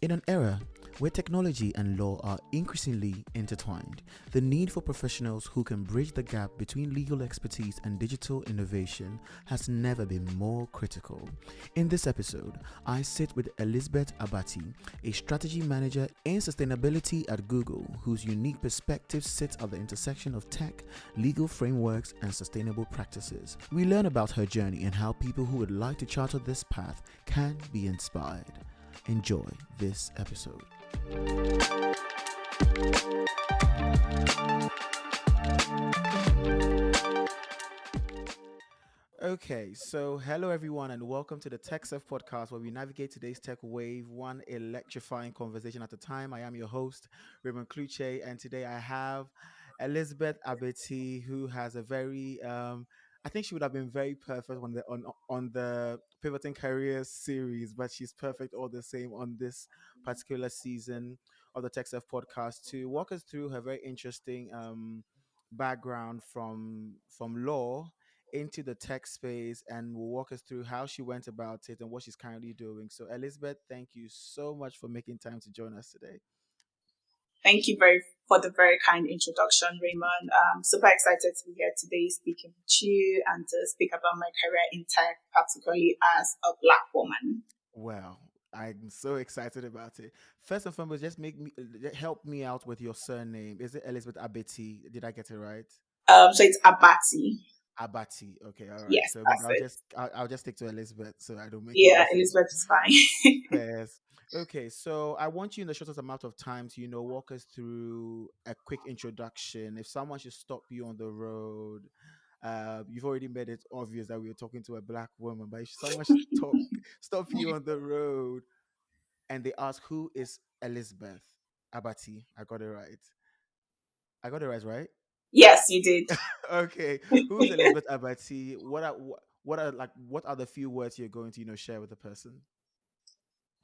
In an era where technology and law are increasingly intertwined, the need for professionals who can bridge the gap between legal expertise and digital innovation has never been more critical. In this episode, I sit with Elizabeth Abati, a strategy manager in sustainability at Google, whose unique perspective sits at the intersection of tech, legal frameworks, and sustainable practices. We learn about her journey and how people who would like to charter this path can be inspired. Enjoy this episode. Okay, so hello everyone, and welcome to the Tech Surf podcast, where we navigate today's tech wave one electrifying conversation at a time. I am your host, Raymond Klutse, and today I have Elizabeth Abati, who has a very I think she would have been very perfect on the pivoting careers series, but she's perfect all the same on this particular season of the Tech Surf podcast to walk us through her very interesting background from law into the tech space, and will walk us through how she went about it and what she's currently doing. So, Elizabeth, thank you so much for making time to join us today. Thank you for the very kind introduction, Raymond. I'm super excited to be here today speaking with you and to speak about my career in tech, particularly as a Black woman. Well, I'm so excited about it. First and foremost, just help me out with your surname. Is it Elizabeth Abati? Did I get it right? So it's Abati. Abati. Okay, all right. Yes, So maybe that's it. I'll just stick to Elizabeth so I don't make a Yeah, mistake. Elizabeth is fine. Yes. Okay, so I want you in the shortest amount of time to, walk us through a quick introduction. If someone should stop you on the road, you've already made it obvious that we were talking to a Black woman, but if someone should stop you on the road and they ask, who is Elizabeth Abati? I got it right. I got it right? Yes, you did. Okay. Who is Elizabeth Abati? What are the few words you're going to, share with the person?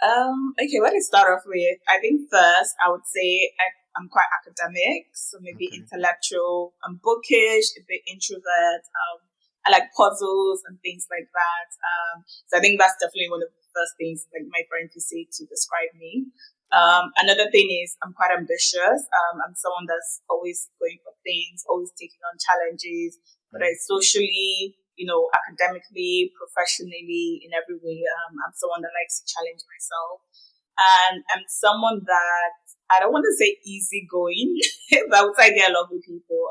Okay, what to start off with? I think first I would say I'm quite academic, so maybe Okay. intellectual. I'm bookish, a bit introvert. I like puzzles and things like that. So I think that's definitely one of the first things like my friends would say to describe me. Right. Another thing is I'm quite ambitious. I'm someone that's always going for things, always taking on challenges, whether it's socially, academically, professionally, in every way. I'm someone that likes to challenge myself. And I'm someone that I don't want to say easygoing, but I would say I get along with people.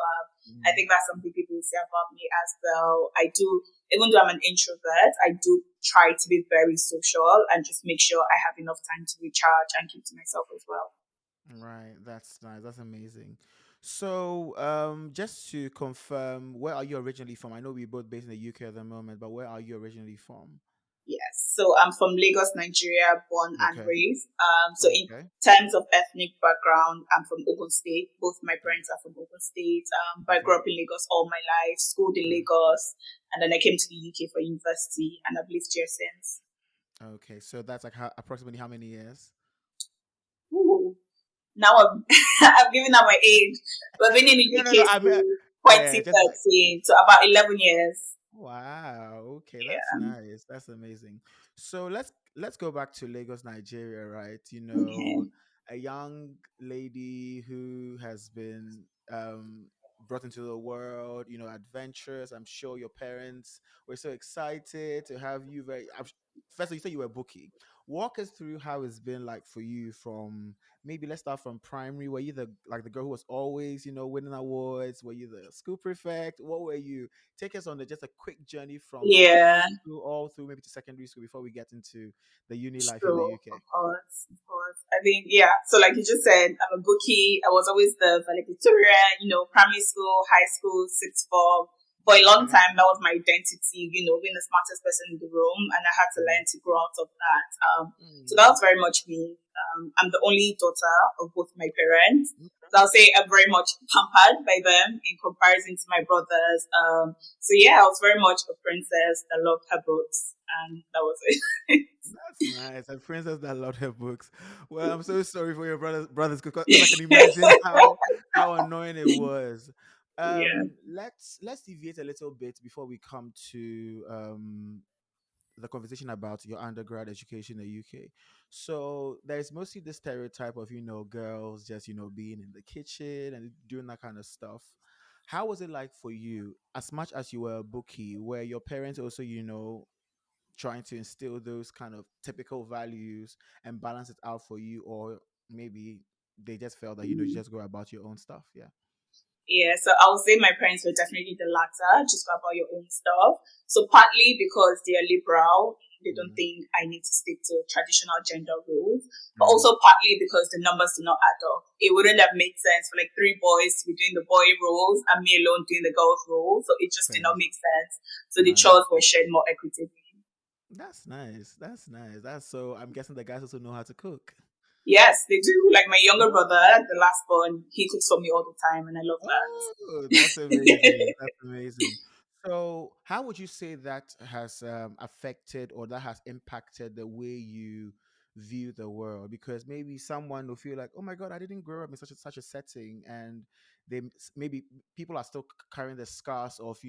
I think that's something people say about me as well. I do, even though I'm an introvert, I do try to be very social and just make sure I have enough time to recharge and keep to myself as well. Right, that's nice. That's amazing. So, just to confirm, where are you originally from? I know we're both based in the UK at the moment, but where are you originally from? Yes. So I'm from Lagos, Nigeria, born and Okay. raised. So in Okay. terms of ethnic background, I'm from Ogun State. Both my parents are from Ogun State. But I Okay. grew up in Lagos all my life, schooled in Mm. Lagos, and then I came to the UK for university, and I've lived here since. Okay. So that's like approximately how many years? Ooh. Now I'm, I've given out my age. We've been in the No, no, no. UK since Yeah, just like 2013, so about 11 years. wow. Okay, that's Yeah. nice. That's amazing. So let's go back to Lagos, Nigeria, right? Okay. A young lady who has been brought into the world, adventurous. I'm sure your parents were so excited to have you. First, you said you were a bookie. Walk us through how it's been like for you from maybe let's start from primary. Were you the girl who was always, winning awards? Were you the school prefect? What were you? Take us on just a quick journey from primary Yeah. school all through maybe to secondary school before we get into the uni life in the True, UK. of course, of course. I think, yeah. So, like you just said, I'm a bookie. I was always the valedictorian, primary school, high school, sixth form. For a long Okay. time, that was my identity, being the smartest person in the room, and I had to learn to grow out of that. So that Mm. was very much me. I'm the only daughter of both my parents. Okay. So I'll say I'm very much pampered by them in comparison to my brothers. So yeah, I was very much a princess that loved her books, and that was it. That's nice. A princess that loved her books. Well, I'm so sorry for your brothers because I can imagine how annoying it was. Yeah. Let's deviate a little bit before we come to the conversation about your undergrad education in the UK. So there's mostly this stereotype of, girls just, being in the kitchen and doing that kind of stuff. How was it like for you, as much as you were a bookie, were your parents also, trying to instill those kind of typical values and balance it out for you, or maybe they just felt that, you just go about your own stuff? Yeah. Yeah, so I would say my parents were definitely the latter, just go about your own stuff. So partly because they are liberal, they don't Mm, think I need to stick to traditional gender roles, but mm, also partly because the numbers do not add up. It wouldn't have made sense for like three boys to be doing the boy roles and me alone doing the girls roles. So it just did not fair. make sense. So the Right. chores were shared more equitably. That's nice. That's nice. That's so. I'm guessing the guys also know how to cook. Yes, they do. Like my younger Oh, brother, the last born, he cooks for me all the time and I love oh, that's that. amazing. That's amazing. So, how would you say that has affected or that has impacted the way you view the world? Because maybe someone will feel like, "Oh my God, I didn't grow up in such a setting," and maybe people are still carrying the scars of,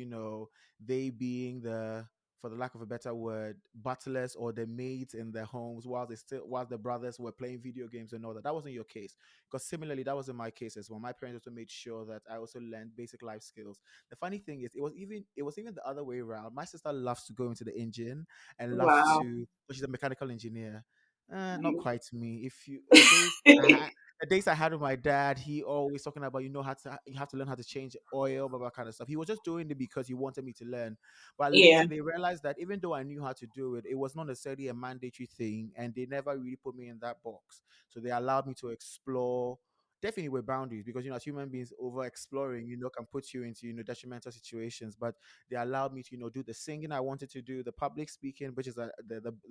they being the, for the lack of a better word, butlers or the maids in their homes while the brothers were playing video games and all that. That wasn't your case, because similarly, that wasn't my case as well. My parents also made sure that I also learned basic life skills. The funny thing is, it was even the other way around. My sister loves to go into the engine and loves Wow. to. Well, she's a mechanical engineer. Not Nice. quite me. If you the days I had with my dad, he always talking about, you have to learn how to change oil, blah blah kind of stuff. He was just doing it because he wanted me to learn. But Yeah. later they realized that even though I knew how to do it, it was not necessarily a mandatory thing, and they never really put me in that box. So they allowed me to explore, definitely with boundaries, because as human beings, over exploring, can put you into, detrimental situations. But they allowed me to, do the singing I wanted to do, the public speaking, which is the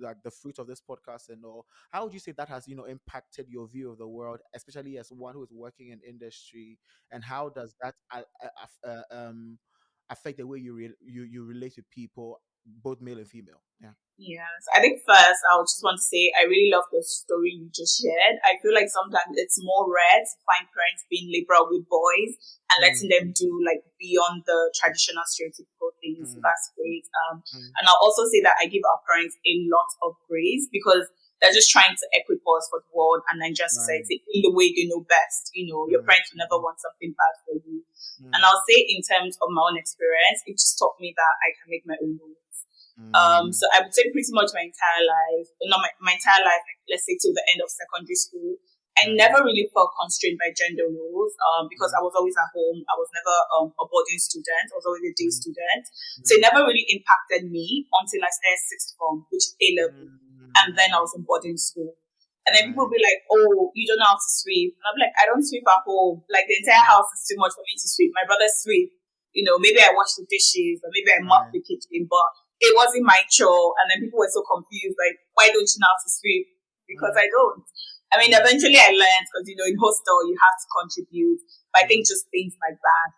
like the fruit of this podcast and all. How would you say that has, impacted your view of the world, especially as one who is working in industry? And how does that affect the way you relate to people, both male and female? Yeah. Yes, I think first I would just want to say I really love the story you just shared. I feel like sometimes it's more rare to find parents being liberal with boys and letting Mm, them do like beyond the traditional stereotypical things. So mm, that's great. mm, And I'll also say that I give our parents a lot of grace because they're just trying to equip us for the world and Nigerian right. society in the way they know best. Your Mm, parents will never mm, want something bad for you. And mm, I'll say in terms of my own experience, it just taught me that I can make my own rules. mm, So I would say pretty much my entire life, not my entire life, like, let's say till the end of secondary school, I right. never really felt constrained by gender roles because Mm, I was always at home. I was never a boarding student. I was always a day mm, student. So it mm, never really impacted me until I started sixth form, which is A level. And then I mm, was in boarding school. And then people right. will be like, oh, you don't know how to sweep. And I'll be like, I don't sweep at home. Like the entire Mm, house is too much for me to sweep. My brother sweep. Maybe I wash the dishes or maybe I mop right. the kitchen, but it wasn't my chore. And then people were so confused, like, why don't you know how to sweep? Because Mm, I don't. I mean, mm, eventually I learned because, in hostel, you have to contribute. But I think mm, just things like that.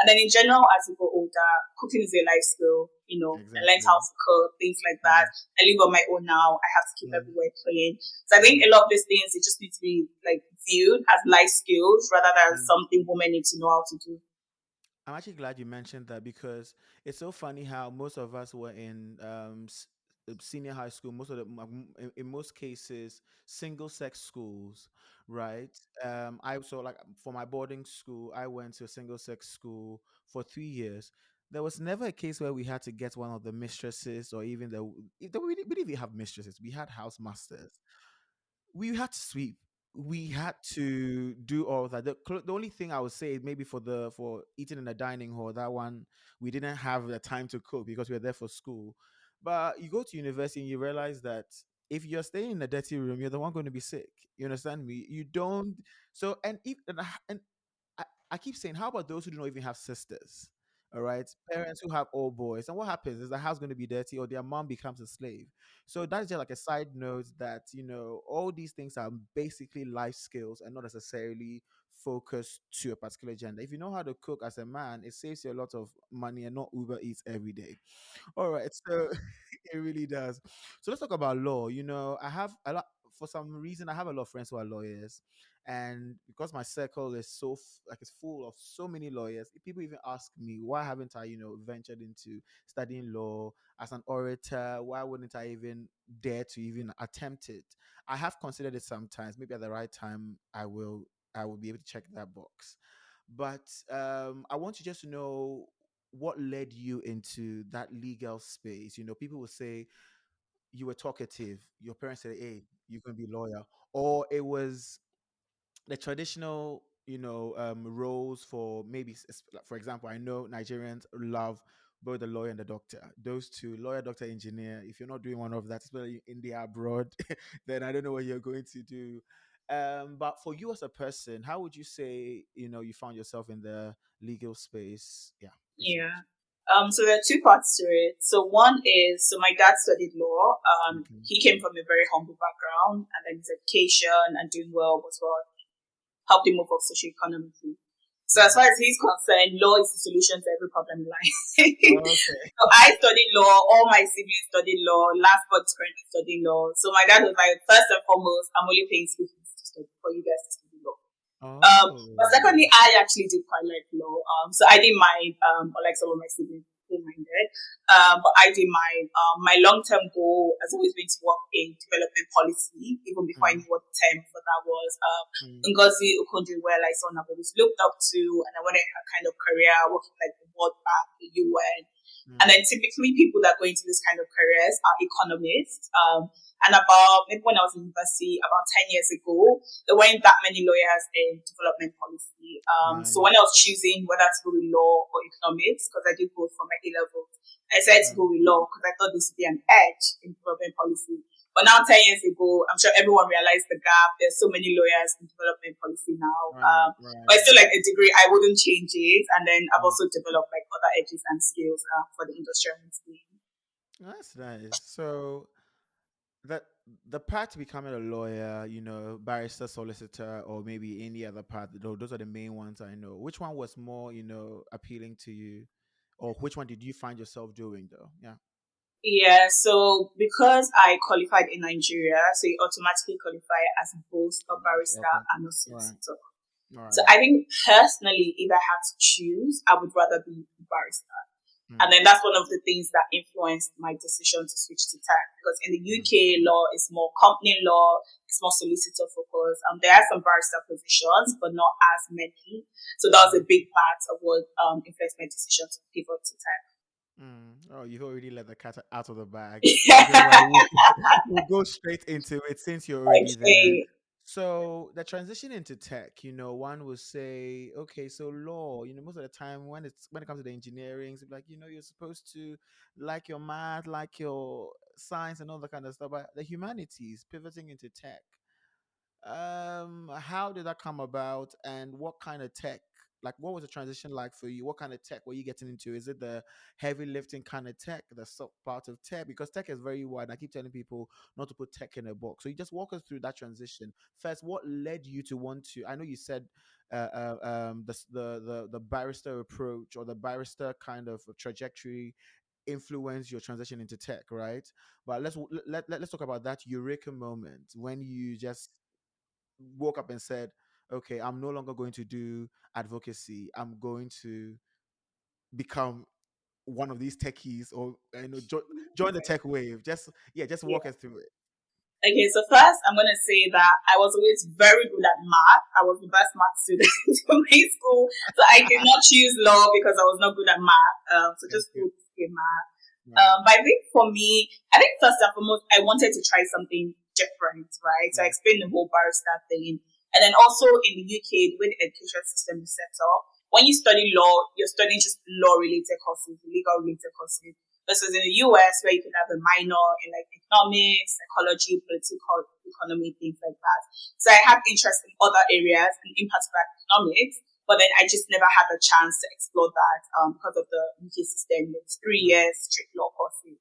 And then in general, as you go older, cooking is a life skill, I learned how exactly. to cook, things like that. Mm, I live on my own now. I have to keep mm, everywhere clean. So I think mm, a lot of these things, it just needs to be like viewed as life skills rather than mm. something women need to know how to do. I'm actually glad you mentioned that, because it's so funny how most of us were in senior high school, in most cases, single sex schools, right? I so like for my boarding school, I went to a single sex school for 3 years. There was never a case where we had to get one of the mistresses, or even we didn't even have mistresses. We had house masters. We had to sweep. We had to do all that. The only thing I would say, maybe for eating in the dining hall, that one we didn't have the time to cook because we were there for school. But you go to university and you realize that if you're staying in a dirty room, you're the one going to be sick. You understand me? You don't. So and I keep saying, how about those who do not even have sisters? All right, parents who have all boys, and what happens is the house going to be dirty, or their mom becomes a slave. So that's just like a side note that all these things are basically life skills and not necessarily focused to a particular gender. If you know how to cook as a man, it saves you a lot of money and not Uber Eats every day. All right, so it really does. So let's talk about law. I have a lot. for some reason, I have a lot of friends who are lawyers, and because my circle is so like it's full of so many lawyers, people even ask me why haven't I, ventured into studying law as an orator? Why wouldn't I even dare to even attempt it? I have considered it sometimes. Maybe at the right time, I will be able to check that box. But I want you just to know what led you into that legal space. People will say you were talkative. Your parents said, "Hey, you're going to be a lawyer," or it was the traditional, roles for maybe, like, for example, I know Nigerians love both the lawyer and the doctor. Those two, lawyer, doctor, engineer. If you're not doing one of that, especially in the abroad, then I don't know what you're going to do. But for you as a person, how would you say, you found yourself in the legal space? Yeah, proceed. Yeah. So there are two parts to it. So one is, so my dad studied law. Okay. He came from a very humble background, and then his education and doing well was what helped him move up socioeconomically. So as far Mm. as he's concerned, law is the solution to every problem in life. Okay. So I studied law. All my siblings studied law. Last but currently studying law. So my dad was like, first and foremost, I'm only paying school fees to study for you guys to study law. But secondly, Oh. I actually did quite like law. So I didn't mind, unlike some of my siblings who minded. But I didn't mind. My long-term goal has always been to work in development policy, even before I Mm, knew what the term for that was. mm, Ngozi Okonjo-Iweala, like someone I've always looked up to, and I wanted her kind of career working like the World Bank, the UN. And mm, then typically people that go into this kind of careers are economists. And about maybe when I was in university about 10 years ago, there weren't that many lawyers in development policy. So right. when I was choosing whether to go with law or economics, because I did both for my A level, I decided to Right. go with law because I thought this would be an edge in development policy. But now, 10 years ago, I'm sure everyone realized the gap. There's so many lawyers in development policy now. Right. But Right. it's still like a degree, I wouldn't change it. And then I've Mm. also developed like other edges and skills for the industry I'm in. That's nice. So that the path to becoming a lawyer, barrister, solicitor, or maybe any other path, those are the main ones I know. Which one was more, appealing to you, or which one did you find yourself doing though? Yeah. Yeah, so because I qualified in Nigeria, so you automatically qualify as both a Okay. barrister Okay. and a Right. solicitor. So Right. I think personally, if I had to choose, I would rather be a barrister. And Mm, then that's one of the things that influenced my decision to switch to tech. Because in the mm, UK, law is more company law, it's more solicitor focused. There are some barrister positions, but not as many. So that was a mm, big part of what influenced my decision to pivot to tech. mm. Oh, you've already let the cat out of the bag. Don't worry, we'll go straight into it since you're already there. Okay. So the transition into tech, one will say, okay, so law, most of the time when it comes to the engineering, it's like, you're supposed to like your math, like your science and all that kind of stuff, but the humanities pivoting into tech. How did that come about, and what kind of tech, like what was the transition like for you? What kind of tech were you getting into? Is it the heavy lifting kind of tech, the soft part of tech? Because tech is very wide. I keep telling people not to put tech in a box. So you just walk us through that transition. First, what led you to want to, I know you said the barrister approach or the barrister kind of trajectory influence your transition into tech, right? But let's talk about that eureka moment when you just woke up and said, okay, I'm no longer going to do advocacy. I'm going to become one of these techies, or join the tech wave. Just Yeah. walk us through it. Okay, so first I'm gonna say that I was always very good at math. I was the best math student in my school. So I did not choose law because I was not good at math. So just Okay. good in math. Right. But I think for me, I think first and foremost, I wanted to try something different, right? So I Mm, explained the whole barrister thing. And then also in the UK, the way the education system is set up, when you study law, you're studying just law related courses, legal related courses. Versus in the US, where you can have a minor in like economics, psychology, political economy, things like that. So I have interest in other areas, and in particular economics, but then I just never had the chance to explore that because of the UK system. It's 3 years mm, strict law courses.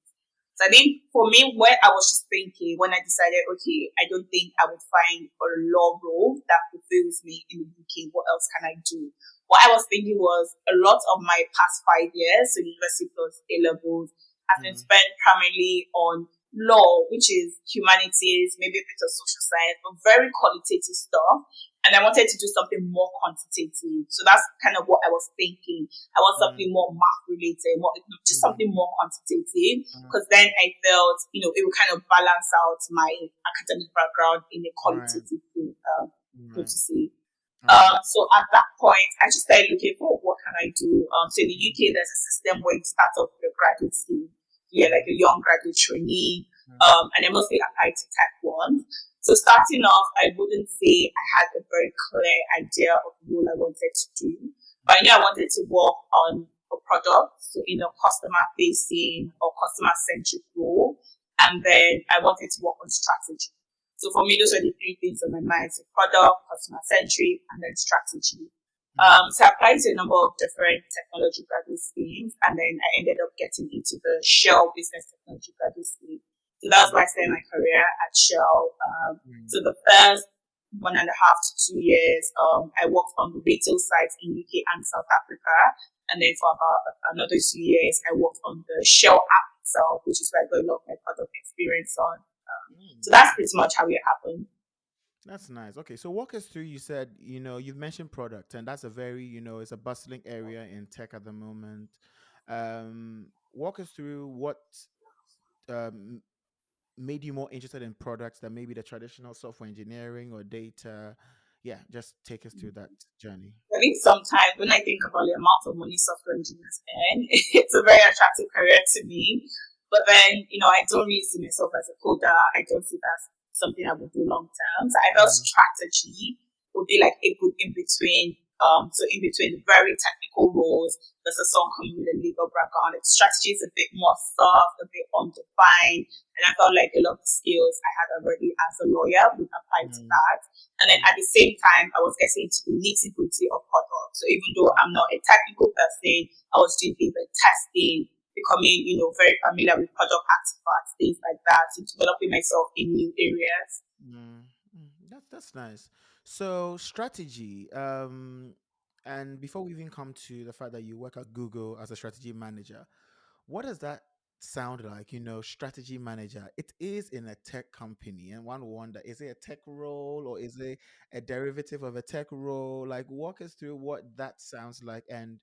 So I think for me, where I was just thinking when I decided, okay, I don't think I would find a law role that fulfills me in the UK. What else can I do? What I was thinking was a lot of my past 5 years, so university plus A levels, has been mm, spent primarily on law, which is humanities, maybe a bit of social science, but very qualitative stuff. And I wanted to do something more quantitative. So that's kind of what I was thinking. I want something Mm, more math related, more, just something mm, more quantitative, mm, because then I felt, it would kind of balance out my academic background in a right, qualitative field, so to right, say. right. So at that point, I just started looking for what can I do. So in the Mm, UK, there's a system where you start off with a graduate scheme. You're like a mm, young graduate trainee, mm, and I mostly applied to tech ones. So starting off, I wouldn't say I had a very clear idea of the role I wanted to do, but I knew I wanted to work on a product, so customer facing or customer centric role, and then I wanted to work on strategy. So for me, those are the three things on my mind: so product, customer centric, and then strategy. mm, So I applied to a number of different technology graduate schemes, and then I ended up getting into the Shell Business Technology graduate scheme. So that's why I started my career at Shell. mm, So the first 1.5 to 2 years, I worked on the retail sites in UK and South Africa, and then for about another 2 years, I worked on the Shell app itself, which is where I got a lot of my product experience on. So mm. that's pretty much how it happened. That's nice. Okay, so walk us through. You said, you've mentioned product, and that's a very, it's a bustling area in tech at the moment. Walk us through what um, made you more interested in products than maybe the traditional software engineering or data. Yeah, just take us through that journey. I think sometimes when I think about the amount of money software engineers earn, it's a very attractive career to me. But then, I don't really see myself as a coder. I don't see that as something I would do long term. So I felt Mm, strategy would be like a good in between. So in between the very technical roles, there's a song coming with a legal background. Its strategy is a bit more soft, a bit undefined. And I felt like a lot of the skills I had already as a lawyer would apply to mm, that. And then mm, at the same time, I was getting into the nitty gritty of product. So even though mm. I'm not a technical person, I was doing things like testing, becoming, very familiar with product artifacts, things like that, and developing myself in new areas. Mm, that's nice. So strategy, and before we even come to the fact that you work at Google as a strategy manager, what does that sound like? Strategy manager. It is in a tech company, and one wonder: is it a tech role or is it a derivative of a tech role? Like, walk us through what that sounds like, and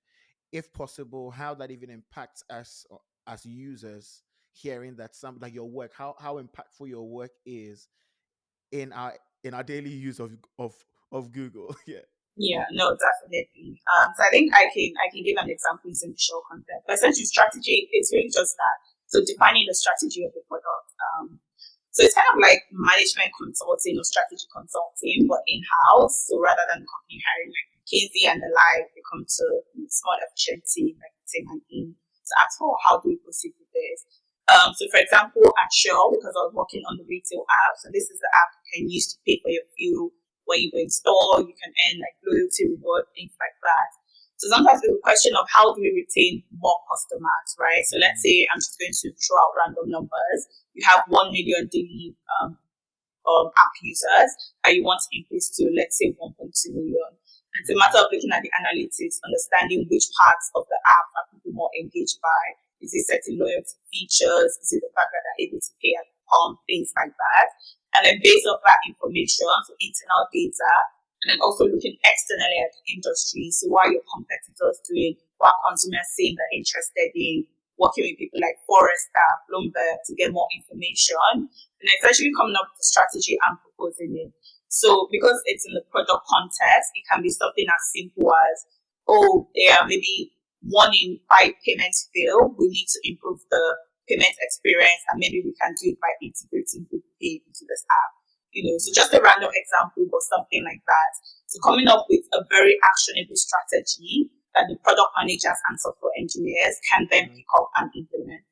if possible, how that even impacts us as users. Hearing that some like your work, how impactful your work is in our daily use of Google. Yeah. Yeah, no, definitely. So I think I can give an example using the show content. But essentially, strategy is really just that. So Mm, defining the strategy of the product. So it's kind of like management consulting or strategy consulting, but in house. So rather than the company hiring like McKinsey and the like, they come to a small efficient team like the team and in to ask for how do we proceed with this. So for example, at Shell, because I was working on the retail app, so this is the app you can use to pay for your fuel when you go in store, you can earn like loyalty reward, things like that. So sometimes there's a question of how do we retain more customers, right? So let's mm, say I'm just going to throw out random numbers. You have 1 million daily app users and you want to increase to, let's say, 1.2 million. And it's a matter mm, of looking at the analytics, understanding which parts of the app are people more engaged by. Is it certain loyalty features? Is it the fact that they're able to pay at the pump? Things like that. And then based off that information, so internal data, and then also looking externally at the industry. So what are your competitors doing? What are consumers saying they're interested in? Working with people like Forrester, Bloomberg to get more information and essentially coming up with a strategy and proposing it. So because it's in the product context, it can be something as simple as, oh, there are maybe 1 in 5 payments fail. We need to improve the payment experience and maybe we can do it by integrating Google Pay into this app. So mm, just a random example or something like that. So coming up with a very actionable strategy that the product managers and software engineers can then mm, pick up and implement.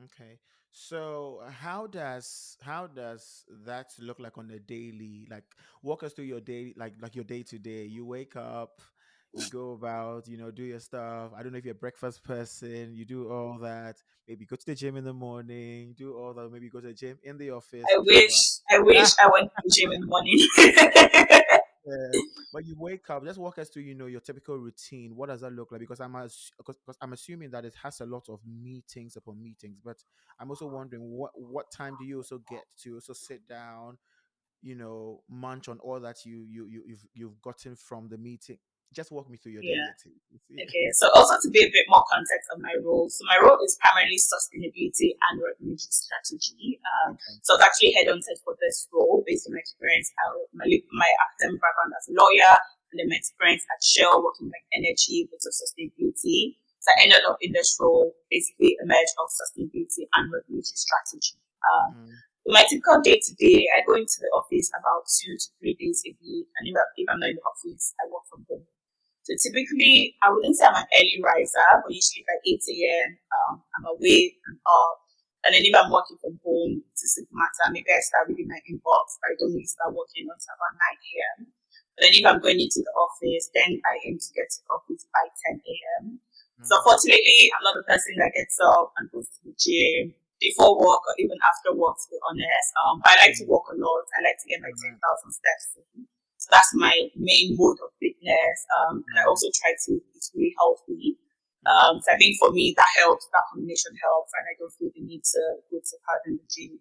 okay. So how does that look like on a daily? Like, walk us through your day, like your day to day. You wake up, you go about, do your stuff. I don't know if you're a breakfast person. You do all that. Maybe go to the gym in the morning. Do all that. Maybe go to the gym in the office I before. wish I wish I went to the gym in the morning. Yeah. But you wake up. Just walk us through, your typical routine. What does that look like? Because I'm assuming that it has a lot of meetings upon meetings. But I'm also wondering what time do you also get to also sit down, munch on all that you've gotten from the meeting. Just walk me through your daily Yeah. activities. Okay, so also to be a bit more context of my role. So my role is primarily sustainability and regulatory strategy. Okay. So I was actually headhunted for this role based on my experience, my academic background as a lawyer, and then my experience at Shell working like energy, bits of sustainability. So I ended up in this role, basically a merge of sustainability and regulatory strategy. Mm, My typical day to day, I go into the office about 2 to 3 days a week, and if I'm not in the office, I work from home. So typically, I wouldn't say I'm an early riser, but usually by 8 a.m., I'm awake and up. And then if I'm working from home, it's a simple matter. Maybe I start reading my inbox, but I don't really start working until about 9 a.m. But then if I'm going into the office, then I aim to get to the office by 10 a.m. So mm, fortunately, I'm not the person that gets up and goes to the gym before work or even after work, to be honest. But I like to mm, walk a lot. I like to get my right, 10,000 steps in. So that's my main mode of fitness. And I mm, also try to eat really healthy. mm, So I think for me, that helps, that combination helps, and I don't feel the need to go to hard in the gym.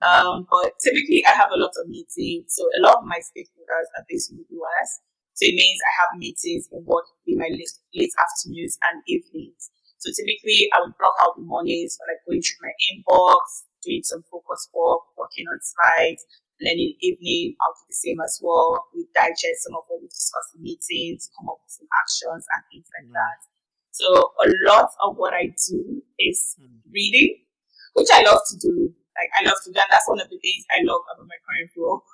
mm, But typically, I have a lot of meetings. So a lot of my stakeholders are based in the US. So it means I have meetings in what would be my late afternoons and evenings. So typically, I would block out the mornings for like going through my inbox, doing some focus work, working on slides. And then in the evening, I'll do the same as well. We digest some of what we discussed in meetings, come up with some actions and things like mm, that. So a lot of what I do is mm, reading, which I love to do. Like I love to do, and that's one of the things I love about my current role.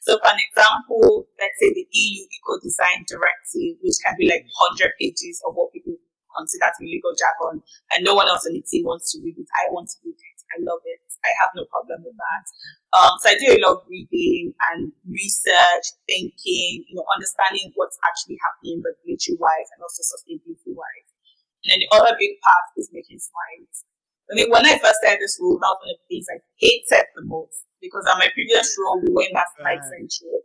So, for an example, let's say the EU Eco Design Directive, which can be like 100 pages of what people consider to be legal jargon, and no one else on the team wants to read it. I want to read it. I love it. I have no problem with that. So I do a lot of reading and research, thinking, understanding what's actually happening regulatory wise and also sustainability wise. And then the other big part is making slides. I mean, when I first started this role, that was one of the things I hated the most because at my previous role, we were in that slide right, central.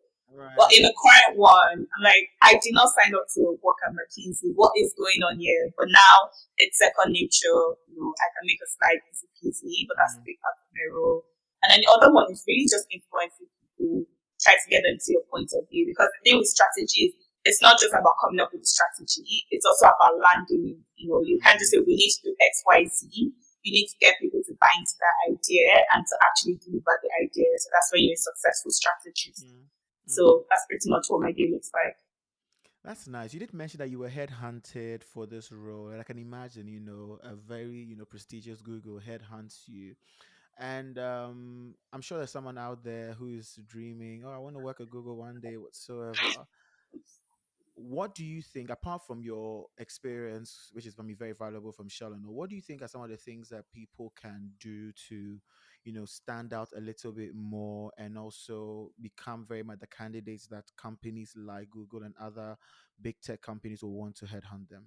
But right. in the current one, I'm like, I did not sign up to work at McKinsey. What is going on here? But now it's second nature. I can make a slide easy peasy, but that's a Mm, big part of my role. And then mm, the other one is really just influencing people, try to get them to your point of view. Because the thing with strategies, it's not just about coming up with a strategy, it's also about landing. You can't just say we need to do X, Y, Z. You need to get people to buy into that idea and to actually deliver the idea. So that's when you're a successful strategist. mm, mm. So that's pretty much what my day looks like. That's nice. You did mention that you were headhunted for this role, and I can imagine, a very, prestigious Google headhunts you. And I'm sure there's someone out there who is dreaming, oh, I want to work at Google one day, whatsoever. What do you think, apart from your experience, which is going to be very valuable from Shalon, what do you think are some of the things that people can do to, stand out a little bit more and also become very much the candidates that companies like Google and other big tech companies will want to headhunt them?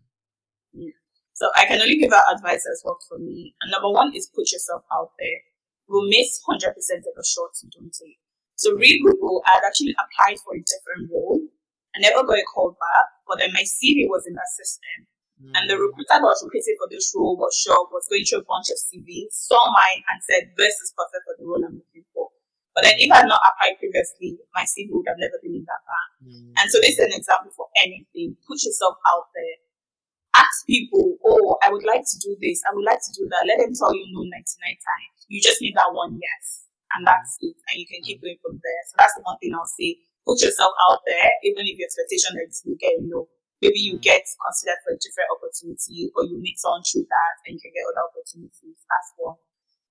Yeah. So I can only give out advice that's worked for me. And number one is put yourself out there. We'll Mm, miss 100% of the shots you don't take. So read mm, Google, I had actually applied for a different role. I never got a call back, but then my CV was in that system. And the mm, recruiter that was recruiting for this role was going through a bunch of CVs, saw mine and said, this is perfect for the role I'm looking for. But then if I mm, had not applied previously, my CV would have never been in that bag. mm, And so this is mm, an example for anything. Put yourself out there, ask people, oh, I would like to do this, I would like to do that. Let them tell you no 99 times. You just need that one yes. And mm, that's it. And you can keep mm, going from there. So that's the one thing I'll say. Put yourself out there, even if your expectation is you get no. Maybe you mm, get considered for a different opportunity or you meet someone through that and you can get other opportunities. That's one.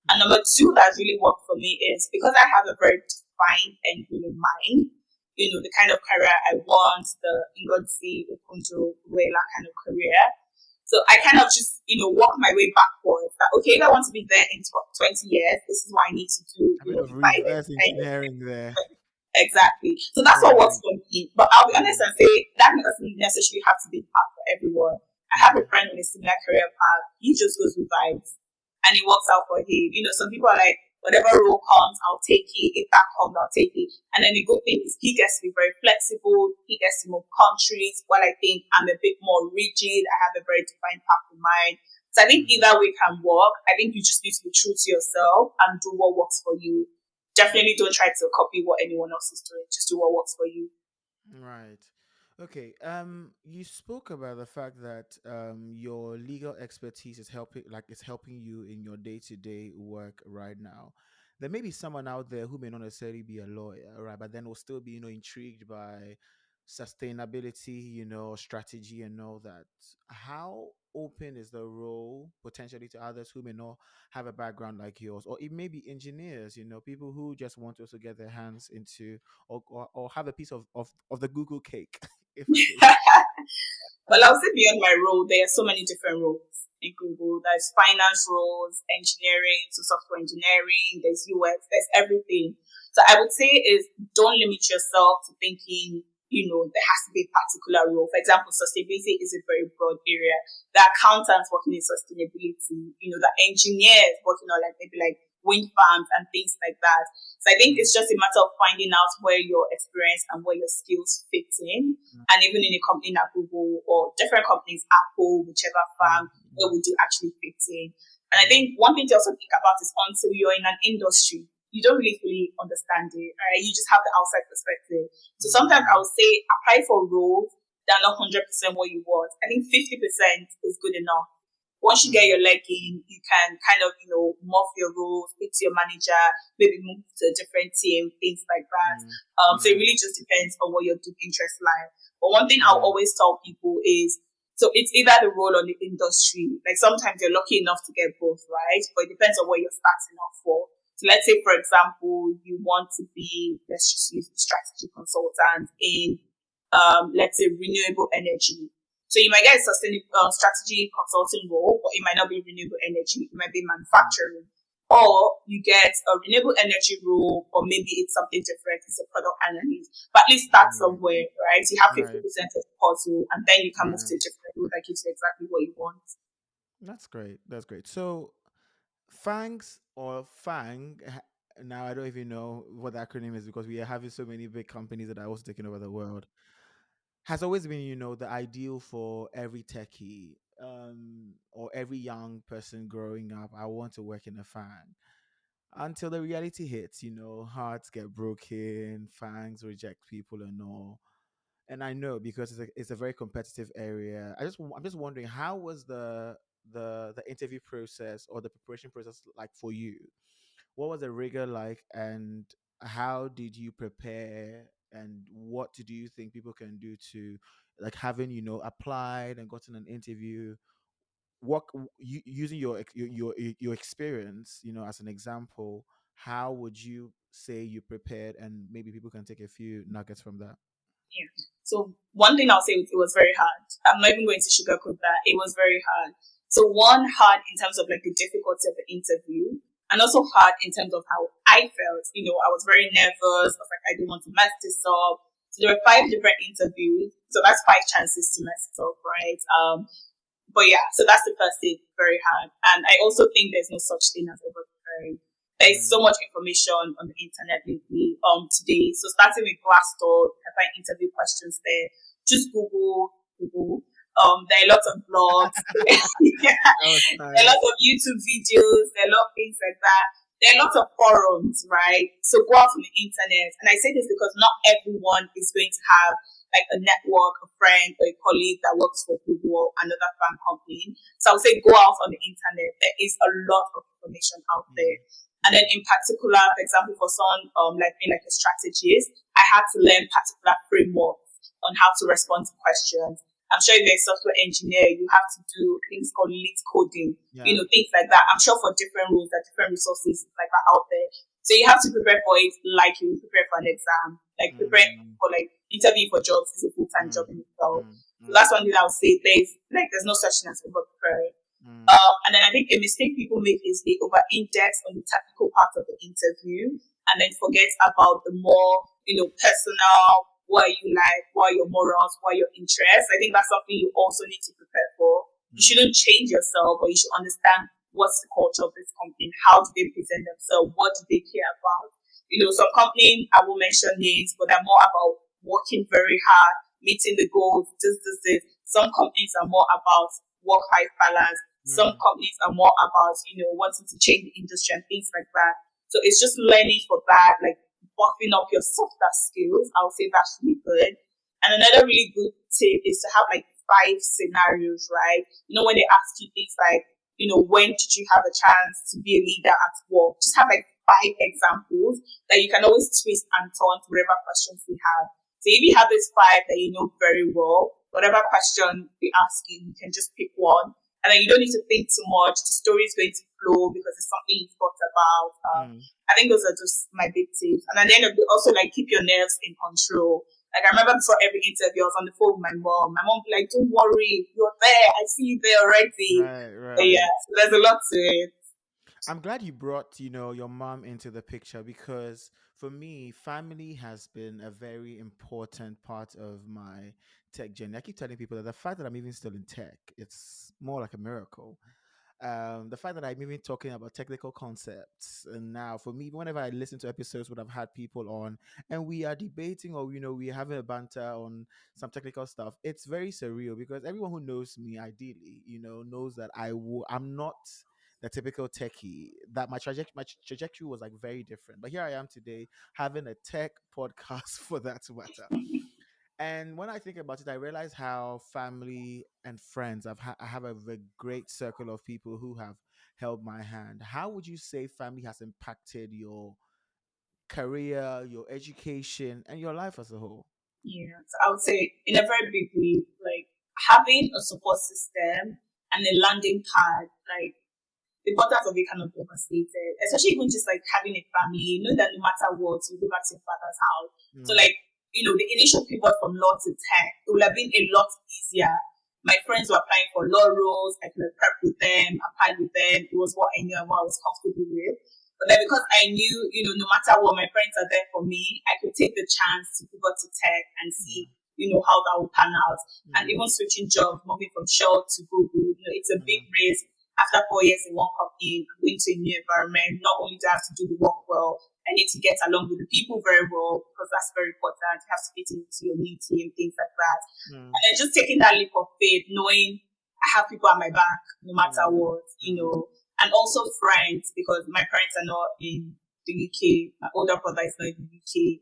And mm, number two that really worked for me is because I have a very defined end goal in mind, the kind of career I want, the Ngozi Okunjo Wela kind of career. So I kind of just, work my way backwards. That, okay, if I want to be there in 20 years, this is what I need to do, a bit of in 5 years, reverse 10 years. engineering there. Exactly. So that's what works Right. for me. But I'll be honest Mm, and say that doesn't necessarily have to be the path for everyone. I have a mm, friend on a similar career path. He just goes with vibes and it works out for him. Some people are like, whatever role comes, I'll take it. If that comes, I'll take it. And then the good thing is he gets to be very flexible. He gets to move countries. While I think I'm a bit more rigid. I have a very defined path in mind. So I think either way can work. I think you just need to be true to yourself and do what works for you. Definitely don't try to copy what anyone else is doing. Just do what works for you. Right. Okay. You spoke about the fact that your legal expertise is helping you in your day-to-day work right now. There may be someone out there who may not necessarily be a lawyer, right, but then will still be, intrigued by sustainability, strategy and all that. How open is the role potentially to others who may not have a background like yours, or it may be engineers, people who just want to also get their hands into or have a piece of the Google cake, if I may say. Well, I'll say beyond my role, there are so many different roles in Google. There's finance roles, engineering, so software engineering, there's UX, there's everything. So I would say is don't limit yourself to thinking, there has to be a particular role. For example, sustainability is a very broad area. The accountants working in sustainability, the engineers working on maybe wind farms and things like that. So I think it's just a matter of finding out where your experience and where your skills fit in. And even in a company like Google or different companies, Apple, whichever firm, where would you actually fit in? And I think one thing to also think about is until you're in an industry, you don't really fully understand it, right? You just have the outside perspective. So sometimes I would say apply for roles that are not 100% what you want. I think 50% is good enough. Once you get your leg in, you can kind of, morph your roles, speak to your manager, maybe move to a different team, things like that. So it really just depends on what your deep interest lies. But one thing I'll always tell people is, so it's either the role or the industry. Like sometimes you're lucky enough to get both, right? But it depends on where you're starting off for. So let's say, for example, you want to be, let's just use the strategy consultant in, let's say, renewable energy. So you might get a strategy consulting role, but it might not be renewable energy. It might be manufacturing. Or you get a renewable energy role, or maybe it's something different. It's a product analyst. But at least start somewhere, right? You have 50% of the puzzle, and then you can move to a different role that gives you exactly what you want. That's great. That's great. So, FANGs or FANG, now I don't even know what the acronym is because we are having so many big companies that are also taking over the world, has always been, the ideal for every techie or every young person growing up. I want to work in a FANG. Until the reality hits, hearts get broken, FANGs reject people and all. And I know because it's a very competitive area. I'm just wondering, how was the interview process or the preparation process like for you? What was the rigor like, and how did you prepare? And what do you think people can do to, like, having applied and gotten an interview? Using your experience, as an example, how would you say you prepared, and maybe people can take a few nuggets from that? Yeah. So one thing I'll say, it was very hard. I'm not even going to sugarcoat that. It was very hard. So one, hard in terms of the difficulty of the interview, and also hard in terms of how I felt. I was very nervous. I was like, I don't want to mess this up. So there were 5 different interviews. So that's 5 chances to mess it up, right? But yeah, so that's the first thing, very hard. And I also think there's no such thing as over preparing. There's so much information on the internet lately, today. So starting with Glassdoor, you can find interview questions there. Just Google. There are lots of blogs. Yeah. There are lots of YouTube videos. There are a lot of things like that. There are lots of forums, right? So go out on the internet. And I say this because not everyone is going to have a network, a friend, or a colleague that works for Google or another fan company. So I would say go out on the internet. There is a lot of information out there. And then in particular, for example, for someone like me, like a strategist, I had to learn particular frameworks on how to respond to questions. I'm sure if you're a software engineer, you have to do things called lead coding, things like that. I'm sure for different roles, there are different resources like that out there. So you have to prepare for it like you prepare for an exam, like preparing for interview for jobs is a full-time job in itself. So that's one thing I would say. There's no such thing as over preparing. And then I think a mistake people make is they over-index on the technical part of the interview and then forget about the more, personal, what you like, what are your morals, what are your interests. I think that's something you also need to prepare for. You shouldn't change yourself, but you should understand what's the culture of this company, how do they present themselves, what do they care about. Some companies, I will mention names, but they're more about working very hard, meeting the goals, this. Some companies are more about work-life balance. Some Mm. companies are more about, wanting to change the industry and things like that. So it's just learning for that, like buffing up your softer skills. I would say that's really good. And another really good tip is to have like 5 scenarios, right? When they ask you things like, when did you have a chance to be a leader at work? Just have like 5 examples that you can always twist and turn to whatever questions they have. So if you have these 5 that you know very well, whatever question they ask you, you can just pick one. And then you don't need to think too much. The story is going to flow because it's something you've thought about. Mm. I think those are just my big tips. And at the end of the also like keep your nerves in control. Like I remember before every interview, I was on the phone with my mom. My mom would be like, "Don't worry, you're there. I see you there already." Right, But right. yeah, so there's a lot to it. I'm glad you brought, your mom into the picture because for me, family has been a very important part of my tech journey. I keep telling people that the fact that I'm even still in tech, it's more like a miracle. The fact that I'm even talking about technical concepts, and now for me, whenever I listen to episodes where I've had people on and we are debating or we're having a banter on some technical stuff, it's very surreal because everyone who knows me ideally, knows that I'm not the typical techie. That my trajectory was like very different, but here I am today having a tech podcast for that matter. And when I think about it, I realize how family and friends, I have a very great circle of people who have held my hand. How would you say family has impacted your career, your education, and your life as a whole? Yeah, so I would say in a very big way, like having a support system and a landing pad, like the importance of it cannot be overstated. Especially even just like having a family, that no matter what, you go back to your father's house. So Mm. like, the initial pivot from law to tech, it would have been a lot easier. My friends were applying for law roles, I could have prepped with them, applied with them. It was what I knew and what I was comfortable with. But then because I knew, no matter what, my friends are there for me, I could take the chance to pivot to tech and see, how that will pan out. And Mm. even switching jobs, moving from Shell to Google, it's a big Mm. risk. After 4 years in one company, I'm going to a new environment. Not only do I have to do the work well, I need to get along with the people very well because that's very important. You have to fit into your new team, things like that. Mm. And then just taking that leap of faith, knowing I have people at my back no matter Mm. what, Mm. and also friends because my parents are not in the UK. My older brother is not in the UK.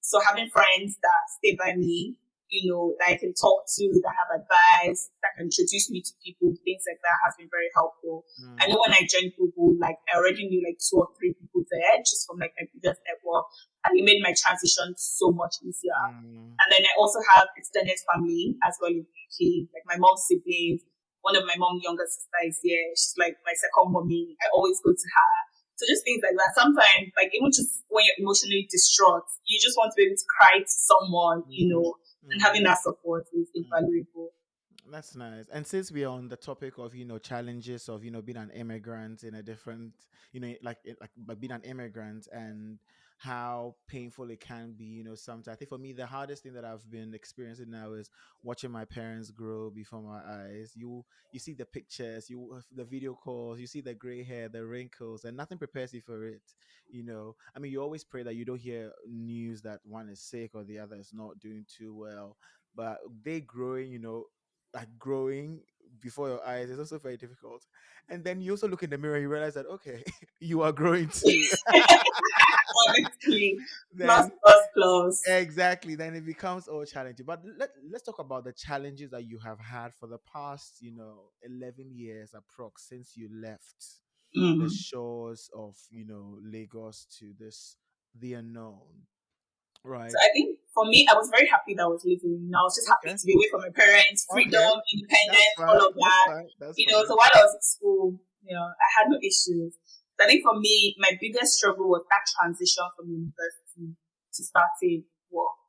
So having friends that stay by me, that I can talk to, that have advice, that can introduce me to people, things like that has been very helpful. I Mm. know when I joined Google, like I already knew like 2 or 3 people there just from like my previous network, and it made my transition so much easier. Mm. And then I also have extended family as well in the UK, like my mom's siblings. One of my mom's younger sisters is here. She's like my second mommy. I always go to her. So just things like that. Sometimes, like even just when you're emotionally distraught, you just want to be able to cry to someone, Mm. and having Mm. that support is Mm. invaluable. That's nice. And since we are on the topic of challenges of being an immigrant in a different like being an immigrant and how painful it can be, sometimes I think for me the hardest thing that I've been experiencing now is watching my parents grow before my eyes. You see the pictures, the video calls, you see the gray hair, the wrinkles, and nothing prepares you for it. I mean, you always pray that you don't hear news that one is sick or the other is not doing too well, but they growing, like growing before your eyes is also very difficult. And then you also look in the mirror, you realize that okay, you are growing too. Honestly, plus Then plus plus. exactly, then it becomes all challenging. But let's talk about the challenges that you have had for the past 11 years approx since you left the Mm. shores of Lagos to this the unknown, So right? I think for me, I was very happy that I was leaving. I was just happy Okay, to be away from my parents, okay, freedom, that's independence, all fine, of that's that. fine, that's So fine. while I was at school, I had no issues. So I think for me, my biggest struggle was that transition from university to starting work.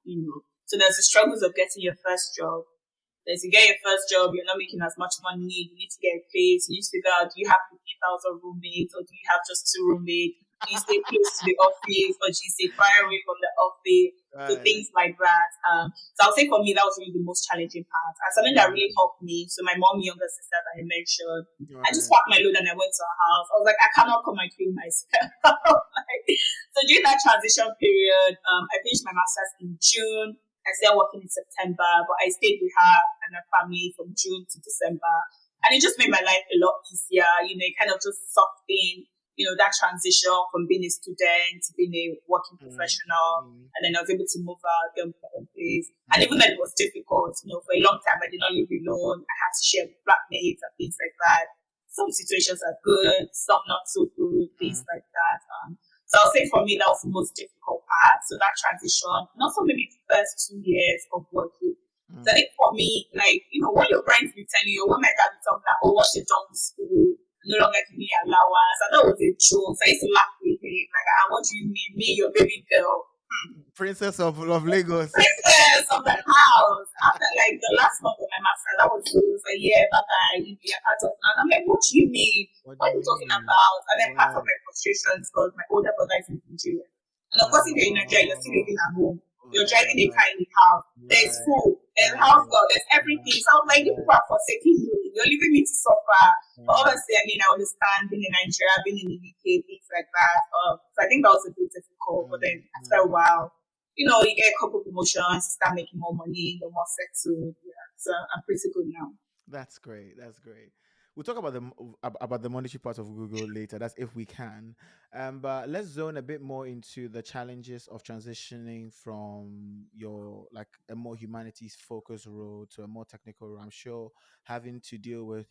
So there's the struggles of getting your first job. There's you get your first job, you're not making as much money, you need to get a place, you need to figure out do you have 50,000 roommates or do you have just 2 roommates? Do you stay close to the office or do you stay far away from the office? So Right. things like that. So I'll say for me that was really the most challenging part. And something that Right. really helped me. So my mom, younger sister that I mentioned, I just Right. packed my load and I went to her house. I was like, I cannot come and kill myself. Like, so during that transition period, I finished my master's in June. I started working in September, but I stayed with her and her family from June to December. And it just made my life a lot easier. It kind of just softened, that transition from being a student to being a working Mm, professional. mm, And then I was able to move out, get my own place. And even mm, though it was difficult, for a long time I did not live alone. I had to share with flatmates and things like that. Some situations are good, some not so good, things mm, like that. So I'll say for me that was the most difficult part. So that transition, and also maybe the first 2 years of working. So I mm. think for me, like, what your friends will tell you, what my dad will tell me that, oh, what she done in school, no longer give me allowance. I thought it was a joke. So I used to laugh with him. Like, what do you mean? Me, your baby girl, Princess of Lagos. princess of the house. After like the last month of my master, that was a year that I be a part of. And I'm like, what do you mean? What do What are you you talking mean? about? And then part of Right. my frustrations because my older brother is in Nigeria. And of course, if you're in Nigeria, you're still Oh, living at home. You're driving a right, car in the house. There's right, food. There's house right, girl. There's everything. So I was like, you people right, are forsaking me. You're leaving me to suffer. But right, obviously, I mean, I understand being in Nigeria, being in the UK, things like that. So I think that was a bit difficult. But mm, then after a mm. while, you get a couple of promotions, start making more money, you're more settled. Yeah. So I'm pretty good now. That's great. That's great. We'll talk about about the monetary part of Google later. That's if we can. But let's zone a bit more into the challenges of transitioning from your like a more humanities focused role to a more technical role. I'm sure having to deal with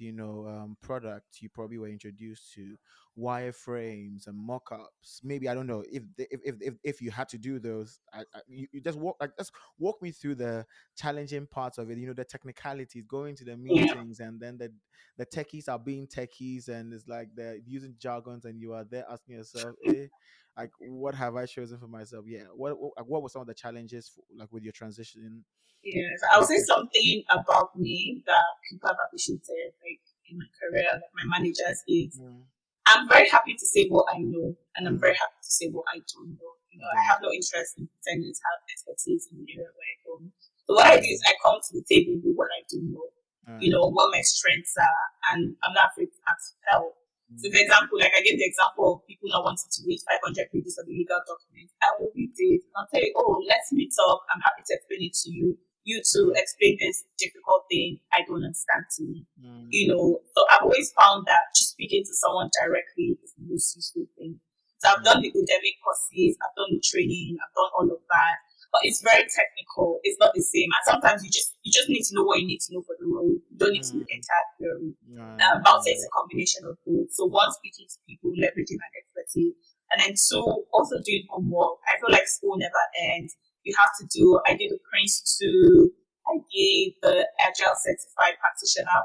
products you probably were introduced to, wireframes and mock-ups. Maybe I don't know if you had to do those. You just walk me through the challenging parts of it, the technicalities, going to the Yeah. meetings, and then the techies are being techies, and it's like they're using jargons, and you are there asking yourself, like, what have I chosen for myself? Yeah, what were some of the challenges like with your transition? Yes. I'll say something about me that people have appreciated, like in my career, like my managers is Mm, I'm very happy to say what I know, and I'm very mm, happy to say what I don't know. I good. have no interest in pretending to have expertise in the area where I don't. So what I do Mm, is I come to the table with what I do know, all right. what my strengths are, and I'm not afraid to ask for help. So, Mm, for example, like I gave the example of people not wanting to read 500 pages of the legal document. I will read it and I'll tell you, oh, let's meet up. I'm happy to explain it to you. You to mm, explain this difficult thing I don't understand to me. mm, So I've always found that just speaking to someone directly is the most useful thing. So I've done mm, the academic courses, I've done the training, I've done all of that. But it's very technical. It's not the same. And sometimes you just need to know what you need to know for the role. You don't need to know mm, the entire theory. right, About right. it's a combination of both. So one, speaking to people, leveraging my expertise, and then two, also doing homework. I feel like school never ends. You have to do. I did the Prince 2. I did the Agile Certified Practitioner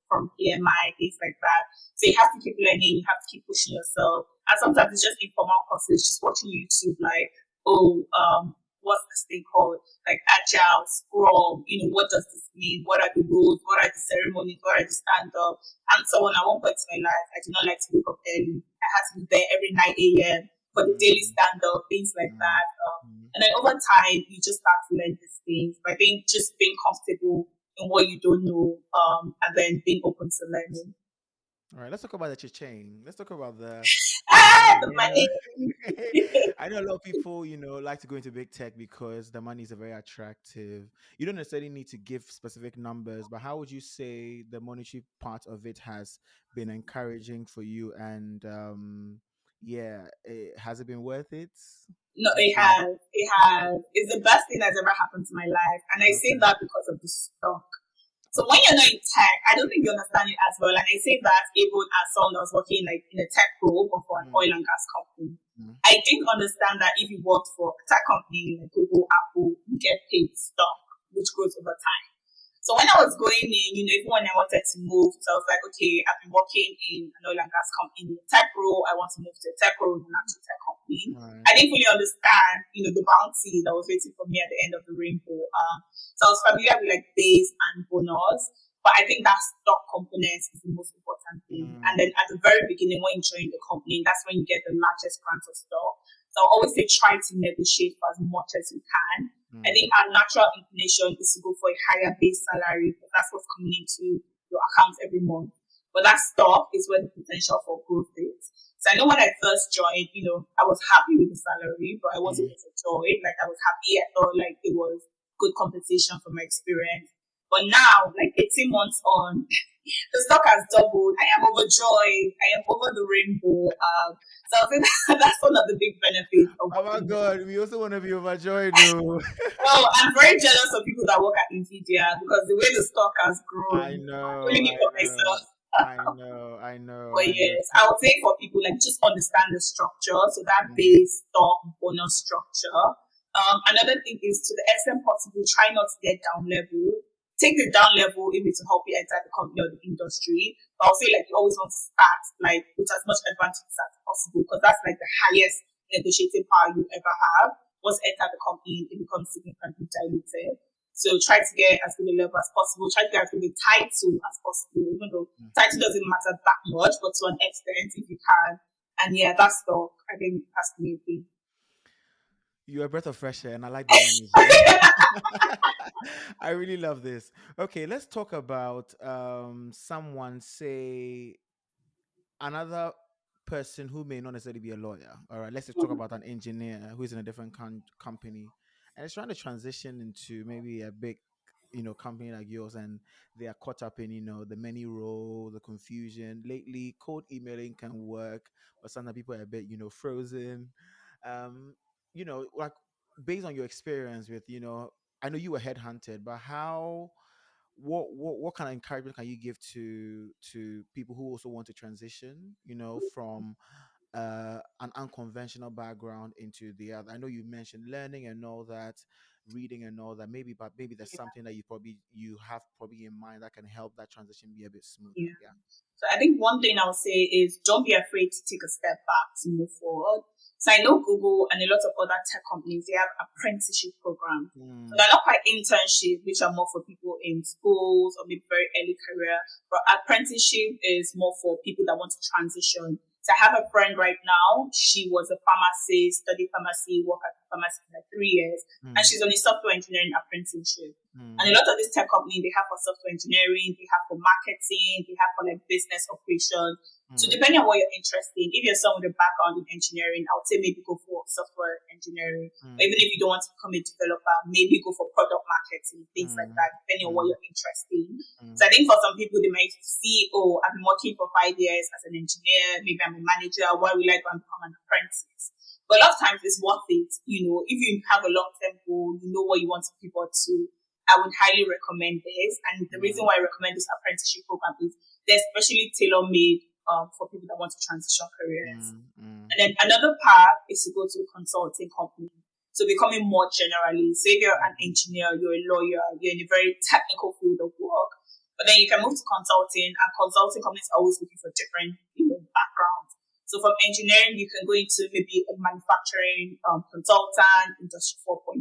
from PMI, things like that. So you have to keep learning. You have to keep pushing yourself. And sometimes it's just informal courses, just watching YouTube, like, oh, what's this thing called? Like Agile, Scrum, what does this mean? What are the rules? What are the ceremonies? What are the stand up? And so on. At one point in my life, I did not like to wake up early. I had to be there every 9 a.m. for the daily Mm, stand up, things like mm, that. mm. And then over time, you just start to learn these things. But I think just being comfortable in what you don't know, and then being open to learning. All right, let's talk about the cha-ching. Let's talk about the Ah, money. the money. I know a lot of people, like to go into big tech because the money is very attractive. You don't necessarily need to give specific numbers, but how would you say the monetary part of it has been encouraging for you? And yeah, has it been worth it? No, Do you it feel like has. It has. It's the best thing that's ever happened to my life. And I say okay, that because of the stock. So when okay, you're not in tech, I don't think you understand it as well. And I say that even as someone that was working like in a tech role but for an mm, oil and gas company. mm, I didn't understand that if you worked for a tech company like Google, Apple, you get paid stock, which grows over time. So when I was going in, even when I wanted to move, so I was like, okay, I've been working in an oil and gas company, in a tech role. I want to move to a tech role in an actual tech company. right, I didn't really understand, the bounty that was waiting for me at the end of the rainbow. So I was familiar with like base and bonus. But I think that stock component is the most important thing. And Mm, then at the very beginning, when you join the company, that's when you get the largest grant of stock. So I always say try to negotiate for as much as you can. I think mm, our natural inclination is to go for a higher base salary because that's what's coming into your account every month. But that stock is where the potential for growth is. So I know when I first joined, I was happy with the salary, but I wasn't mm. overjoyed. Like I was happy. I thought like it was good compensation for my experience. But now, like 18 months on, the stock has doubled. I am overjoyed. I am over the rainbow. So I think that's one of the big benefits of Oh my working here. God, we also want to be overjoyed, though. Well, I'm very jealous of people that work at Nvidia because the way the stock has I grown, I'm know, feeling it I for know, myself. I know, I know, But I know. yes, I would say for people like just understand the structure, so that Mm, base stock bonus structure. Another thing is to the extent possible, try not to get down level. Take the down level if it's to help you enter the company or the industry. But I'll say like you always want to start like with as much advantage as possible because that's like the highest negotiating power you ever have. Once you enter the company, it becomes significantly diluted. So try to get as good a level as possible. Try to get as good a title as possible, even though mm. title doesn't matter that much, but to an extent if you can. And yeah, that stock I think has to be a thing. You're a breath of fresh air, and I like the energy. I really love this. Okay, let's talk about someone, say, another person who may not necessarily be a lawyer. All right, let's just talk about an engineer who is in a different company and is trying to transition into maybe a big, company like yours, and they are caught up in, the many roles, the confusion. Lately, cold emailing can work, but sometimes people are a bit, frozen. Um, like, based on your experience with, I know you were headhunted, but how what kind of encouragement can you give to people who also want to transition, from an unconventional background into the other? I know you mentioned learning and all that, reading and all that, maybe, but maybe there's something that you have probably in mind that can help that transition be a bit smoother. Yeah. Yeah. So I think one thing I'll say is don't be afraid to take a step back to move forward. So I know Google and a lot of other tech companies, they have apprenticeship programs. So Mm, they're not quite internships, which are more for people in schools or maybe very early career, but apprenticeship is more for people that want to transition. So I have a friend right now. She was a pharmacist, studied pharmacy, worked at the pharmacy for like 3 years, and mm, she's on a software engineering apprenticeship. And a mm, lot of these tech companies, they have for software engineering, they have for marketing, they have for like business operations. So mm, depending on what you're interested in, if you're someone with a background in engineering, I would say maybe go for software engineering. Or mm, even if you don't want to become a developer, maybe go for product marketing, things like mm, that, depending on what mm, you're interested in. mm, So I think for some people, they might see, oh, I've been working for 5 years as an engineer, maybe I'm a manager, why would I go and become an apprentice? But a lot of times it's worth it. If you have a long term goal, you know what you want to pivot to, I would highly recommend this. And the reason mm, why I recommend this apprenticeship program is they're especially tailor made for people that want to transition careers. mm, mm, And then another path is to go to a consulting company. So becoming more generally, say if you're an engineer, you're a lawyer, you're in a very technical field of work, but then you can move to consulting, and consulting companies are always looking for different backgrounds. So from engineering, you can go into maybe a manufacturing consultant, industry 4.0.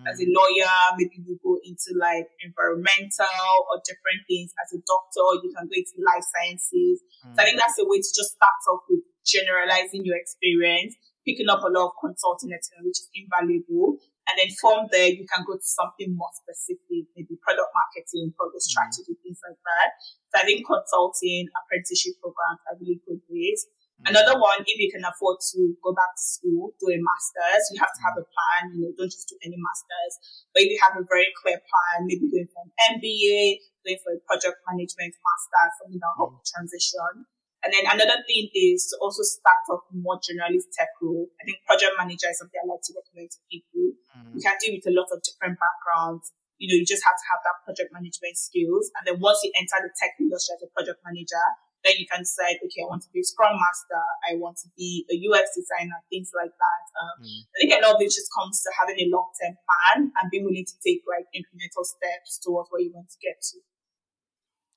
As a mm, lawyer, maybe you go into like environmental or different things. As a doctor, you can go into life sciences. So I mm, think that's a way to just start off with generalizing your experience, picking up a lot of consulting experience, which is invaluable. And then from there, you can go to something more specific, maybe product marketing, product mm, strategy, things like that. So I think consulting, apprenticeship programs are really good ways. mm, Another one, if you can afford to go back to school, do a master's, you have to have mm, a plan, don't just do any master's. But if you have a very clear plan, maybe going for an MBA, going for a project management master, something that will help mm, you transition. And then another thing is to also start off more generalist tech role. I think project manager is something I like to recommend to people. You mm, can deal with a lot of different backgrounds. You just have to have that project management skills. And then once you enter the tech industry as a project manager, then you can decide, okay, I want to be a Scrum Master, I want to be a UX designer, things like that. mm. I think a lot of it just comes to having a long term plan and being willing to take like incremental steps towards where you want to get to.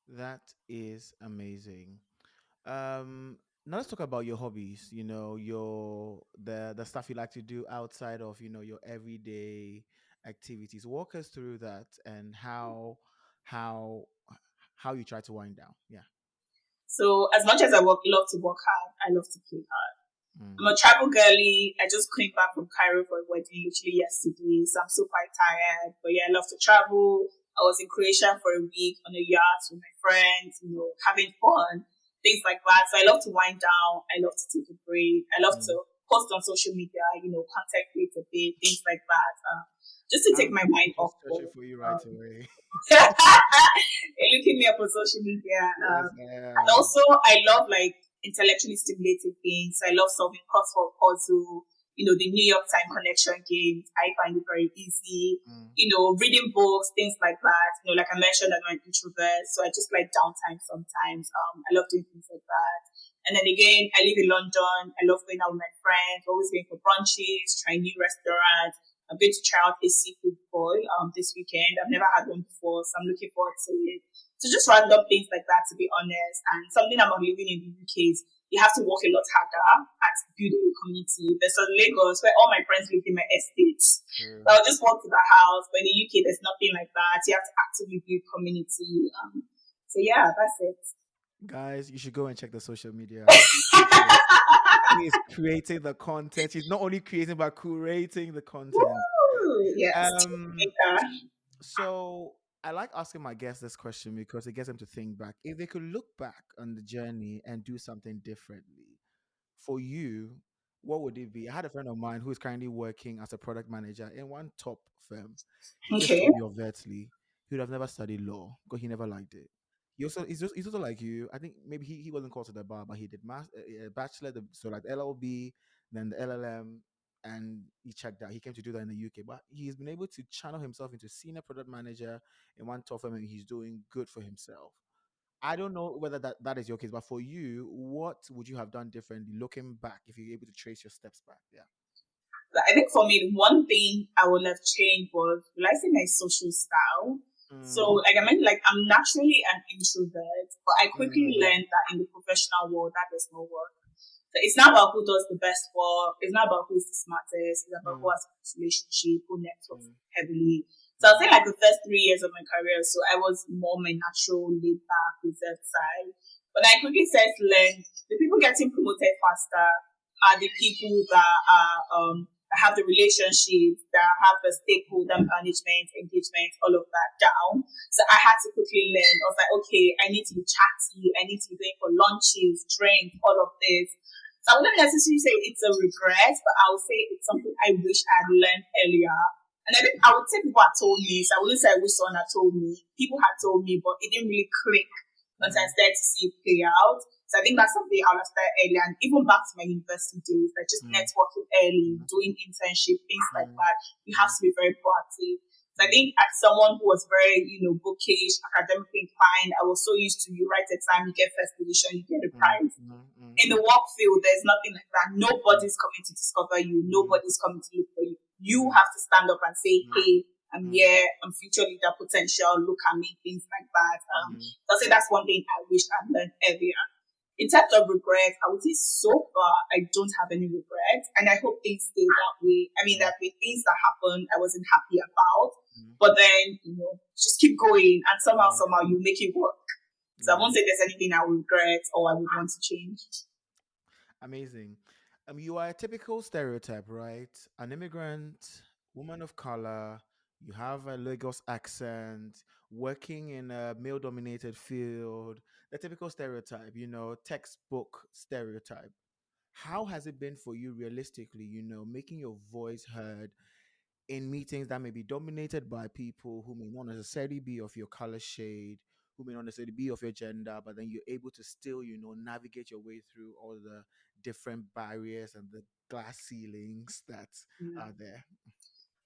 That is amazing. Now let's talk about your hobbies. Your the stuff you like to do outside of your everyday activities. Walk us through that and how how you try to wind down. Yeah. So as much as love to work hard, I love to play hard. I'm Mm. a travel girly. I just came back from Cairo for a wedding literally yesterday, so I'm so quite tired. But yeah, I love to travel. I was in Croatia for a week on a yacht with my friends, having fun, things like that. So I love to wind down. I love to take a break. I love to Mm. post on social media, content create a bit, things like that, just to take I'm my mind just off searching work. for you right away. You're looking me up on social media. Yes, I And am. also, I love like intellectually stimulating things. I love solving crossword puzzle. The New York Time connection games. I find it very easy. Mm. Reading books, things like that. Like I mentioned, I'm an introvert, so I just like downtime sometimes. I love doing things like that. And then again, I live in London. I love going out with my friends, always going for brunches, trying new restaurants. I'm going to try out a seafood boil this weekend. I've never had one before, so I'm looking forward to it. So just random things like that, to be honest. And something about living in the UK is you have to work a lot harder at building a community. There's a Lagos where all my friends live in my estate. So True. I'll just walk to the house. But in the UK, there's nothing like that. You have to actively build community. So yeah, that's it. Guys, you should go and check the social media out. Yes. He is creating the content. He's not only creating but curating the content. Woo! Yes. Um, Maker. so I like asking my guests this question because it gets them to think back. If they could look back on the journey and do something differently, for you, what would it be? I had a friend of mine who is currently working as a product manager in one top firm. He just Okay. told me overtly he would have never studied law because he never liked it. He's also like you. I think maybe he wasn't called to the bar, but he did bachelor, so like LLB, then the LLM, and he checked out. He came to do that in the UK, but he's been able to channel himself into senior product manager in one top firm, and he's doing good for himself. I don't know whether that is your case, but for you, what would you have done differently looking back if you're able to trace your steps back? Yeah. I think for me, one thing I would have changed was realizing my social style. So, Mm, like I meant, like I'm naturally an introvert, but I quickly mm, learned that in the professional world, that does not work. So it's not about who does the best work. It's not about who's the smartest. It's about who mm, has a relationship, who networks mm, heavily. So I'll say mm, like the first 3 years of my career, so I was more my natural, laid back, reserved side. But I quickly started to learn the people getting promoted faster are the people that are that have the relationships, that have the stakeholder management, engagement, all of that down. So I had to quickly learn. I was like, okay, I need to be chatty. I need to be going for lunches, drinks, all of this. So I wouldn't necessarily say it's a regret, but I would say it's something I wish I had learned earlier. And I think I would say people had told me, so I wouldn't say I wish someone had told me. People had told me, but it didn't really click once I mm, started to see it play out. So I think that's something I would have started earlier. And even back to my university days, like just mm, networking early, mm, doing internship, things like mm, that. You have mm, to be very proactive. So I mm, think as someone who was very, bookish, academically inclined, I was so used to you write exam, you get first position, you get a mm, prize. mm, mm, In the work field, there's nothing like that. Nobody's coming to discover you. mm, Nobody's coming to look for you. You mm, have to stand up and say, mm, hey, I'm mm, here, I'm future leader potential, look at me, things like that. mm, So I say that's one thing I wish I'd learned earlier. In terms of regrets, I would say so far I don't have any regrets, and I hope things stay that way. I mean, there mm, have been things that happened I wasn't happy about, mm. but then just keep going, and Yeah. somehow you make it work. So I Yeah. won't say there's anything I would regret or I would want to change. Amazing. You are a typical stereotype, right? An immigrant, woman of color, you have a Lagos accent, working in a male dominated field, the typical stereotype, textbook stereotype. How has it been for you realistically, making your voice heard in meetings that may be dominated by people who may not necessarily be of your color shade, who may not necessarily be of your gender, but then you're able to still, navigate your way through all the different barriers and the glass ceilings that Yeah. are there.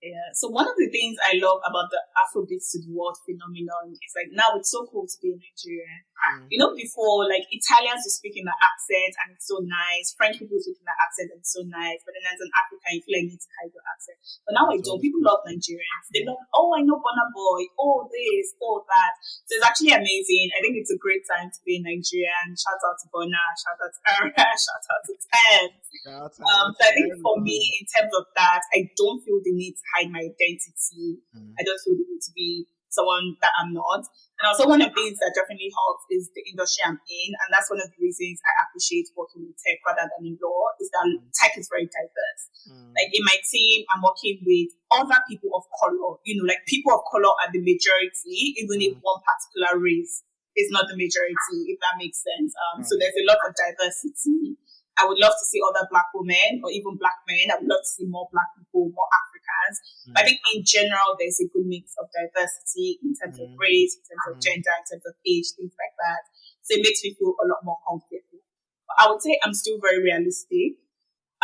Yeah. So one of the things I love about the Afrobeats to the world phenomenon is like now it's so cool to be in Nigeria. Mm, Before like Italians will speak in the accent and it's so nice. French people speak in the accent and it's so nice. But then as an African, you feel like you need to hide your accent. But now I it's don't. always People good. love Nigerians. They love, oh, I know Burna Boy. Oh, this, oh, that. So it's actually amazing. I think it's a great time to be in Nigeria. And shout out to Burna, shout out to Ara, shout out to Ted. Shout out So I to think for me, everybody. in terms of that, I don't feel the need to hide my identity. Mm, I don't feel the need to be someone that I'm not. And also one of the things that definitely helps is the industry I'm in. And that's one of the reasons I appreciate working in tech rather than in law is that tech is very diverse. Mm. Like in my team, I'm working with other people of color, like people of color are the majority, even if one particular race is not the majority, if that makes sense. So there's a lot of diversity. I would love to see other black women or even black men. I would love to see more black people, more Africans. But I think in general, there's a good mix of diversity in terms of race, in terms of gender, in terms of age, things like that. So it makes me feel a lot more comfortable. But I would say I'm still very realistic.